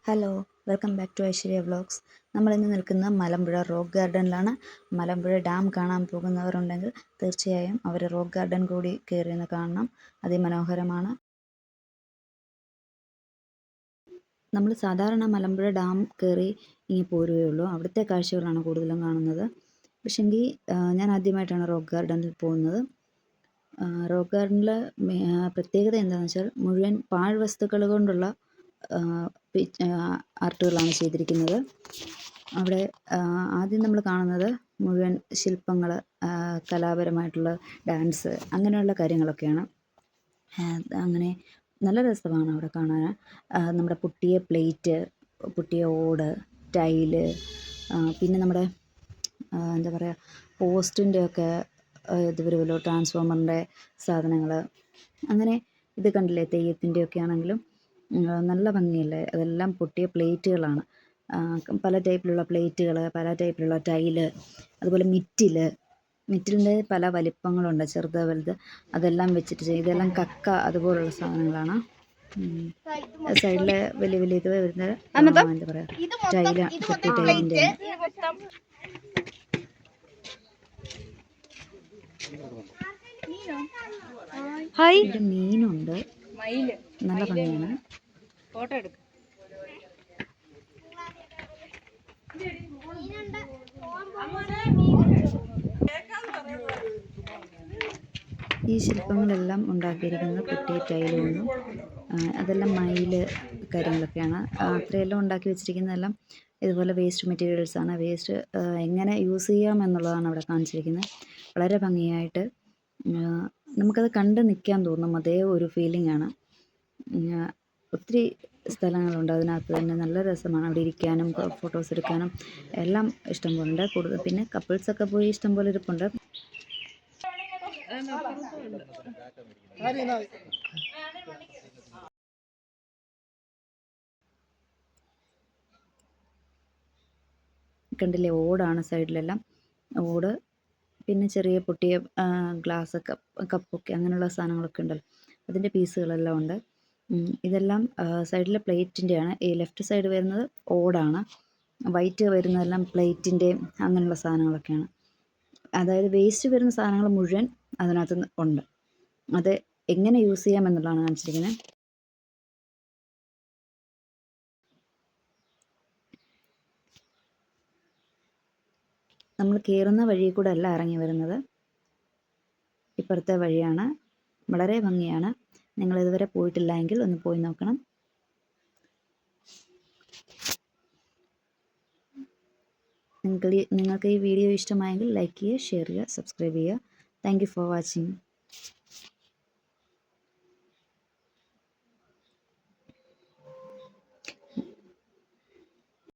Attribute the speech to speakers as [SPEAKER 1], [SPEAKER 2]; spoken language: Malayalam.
[SPEAKER 1] Hello, welcome back to Aishwarya vlogs. നമ്മളിന്ന് നിൽക്കുന്ന മലമ്പുഴ റോക്ക് ഗാർഡനിലാണ്. മലമ്പുഴ ഡാം കാണാൻ പോകുന്നവരുണ്ടെങ്കിൽ തീർച്ചയായും അവർ റോക്ക് ഗാർഡൻ കൂടി കയറിയെന്ന് കാണണം. അതിമനോഹരമാണ്. നമ്മൾ സാധാരണ മലമ്പുഴ ഡാം കയറി ഇങ്ങനെ പോരുകയുള്ളൂ. അവിടുത്തെ കാഴ്ചകളാണ് കൂടുതലും കാണുന്നത്. പക്ഷെങ്കിൽ ഞാൻ ആദ്യമായിട്ടാണ് റോക്ക് ഗാർഡനിൽ പോകുന്നത്. റോക്ക് ഗാർഡനിൽ പ്രത്യേകത എന്താണെന്ന് വെച്ചാൽ മുഴുവൻ പാഴ്വസ്തുക്കൾ കൊണ്ടുള്ള ആർട്ടുകളാണ് ചെയ്തിരിക്കുന്നത്. അവിടെ ആദ്യം നമ്മൾ കാണുന്നത് മുഴുവൻ ശില്പങ്ങൾ, കലാപരമായിട്ടുള്ള ഡാൻസ്, അങ്ങനെയുള്ള കാര്യങ്ങളൊക്കെയാണ്. അങ്ങനെ നല്ല രസമാണ് അവിടെ കാണാൻ. നമ്മുടെ പൊട്ടിയ പ്ലേറ്റ്, പൊട്ടിയ ഓട്, ടൈല്, പിന്നെ നമ്മുടെ എന്താ പറയുക, പോസ്റ്റിൻ്റെയൊക്കെ ഇത് വരുമല്ലോ, ട്രാൻസ്ഫോമറിൻ്റെ സാധനങ്ങൾ. അങ്ങനെ ഇത് കണ്ടില്ലേ, തെയ്യത്തിൻ്റെയൊക്കെ ആണെങ്കിലും നല്ല ഭംഗിയല്ലേ. അതെല്ലാം പൊട്ടിയ പ്ലേറ്റുകളാണ്. പല ടൈപ്പിലുള്ള പ്ലേറ്റുകൾ, പല ടൈപ്പിലുള്ള ടൈല്, അതുപോലെ മിറ്റിലിൻ്റെ പല വലിപ്പങ്ങളുണ്ട്, ചെറുത് വലുത്. അതെല്ലാം വെച്ചിട്ട് ഇതെല്ലാം കക്ക അതുപോലുള്ള സാധനങ്ങളാണ്. സൈഡിലെ വലിയ വലിയ ഇത് വരുന്നത് എന്താ പറയുക, പൊട്ടിയ ടൈലിൻ്റെ. ഇവിടെ മീനുണ്ട്, നല്ല ഭംഗിയാണ്. ഫോട്ടോ എടുക്കും. ഈ ശില്പങ്ങളെല്ലാം ഉണ്ടാക്കിയിരിക്കുന്നത് പൊട്ടിയ ടൈല് കൊണ്ടും, അതെല്ലാം മയില് കാര്യങ്ങളൊക്കെയാണ്. അത്രയെല്ലാം ഉണ്ടാക്കി വെച്ചിരിക്കുന്നതെല്ലാം ഇതുപോലെ വേസ്റ്റ് മെറ്റീരിയൽസാണ്. വേസ്റ്റ് എങ്ങനെ യൂസ് ചെയ്യാം എന്നുള്ളതാണ് അവിടെ കാണിച്ചിരിക്കുന്നത്. വളരെ ഭംഗിയായിട്ട് നമുക്കത് കണ്ട് നിൽക്കാൻ തോന്നും. അതേ ഒരു ഫീലിംഗാണ്. ഒത്തിരി സ്ഥലങ്ങളുണ്ട് അതിനകത്ത് തന്നെ. നല്ല രസമാണ് അവിടെ ഇരിക്കാനും ഫോട്ടോസ് എടുക്കാനും എല്ലാം ഇഷ്ടം പോലെ ഉണ്ട്. കൂടുതൽ പിന്നെ കപ്പിൾസൊക്കെ പോയി ഇഷ്ടം പോലെ ഇരിപ്പുണ്ട്. കണ്ടില്ലേ, ഓടാണ് സൈഡിലെല്ലാം. ഓട്, പിന്നെ ചെറിയ പൊട്ടിയ ഗ്ലാസ് കപ്പൊക്കെ, അങ്ങനെയുള്ള സാധനങ്ങളൊക്കെ ഉണ്ടല്ലോ, അതിൻ്റെ പീസുകളെല്ലാം ഉണ്ട്. ഇതെല്ലാം സൈഡിലെ പ്ലേറ്റിൻ്റെയാണ്. ഈ ലെഫ്റ്റ് സൈഡ് വരുന്നത് ഓടാണ്, വൈറ്റ് വരുന്നതെല്ലാം പ്ലേറ്റിൻ്റെയും അങ്ങനെയുള്ള സാധനങ്ങളൊക്കെയാണ്. അതായത് വേസ്റ്റ് വരുന്ന സാധനങ്ങൾ മുഴുവൻ അതിനകത്ത് ഉണ്ട്. അത് എങ്ങനെ യൂസ് ചെയ്യാം എന്നുള്ളതാണ് കാണിച്ചിരിക്കുന്നത്. നമ്മൾ കയറുന്ന വഴി കൂടെ അല്ല ഇറങ്ങി വരുന്നത്, ഇപ്പുറത്തെ വഴിയാണ്. വളരെ ഭംഗിയാണ്. നിങ്ങൾ ഇതുവരെ പോയിട്ടില്ല എങ്കിൽ ഒന്ന് പോയി നോക്കണം. നിങ്ങൾക്ക് ഈ വീഡിയോ ഇഷ്ടമായെങ്കിൽ ലൈക്ക് ചെയ്യുക, ഷെയർ ചെയ്യുക, സബ്സ്ക്രൈബ് ചെയ്യുക. Thank you for watching.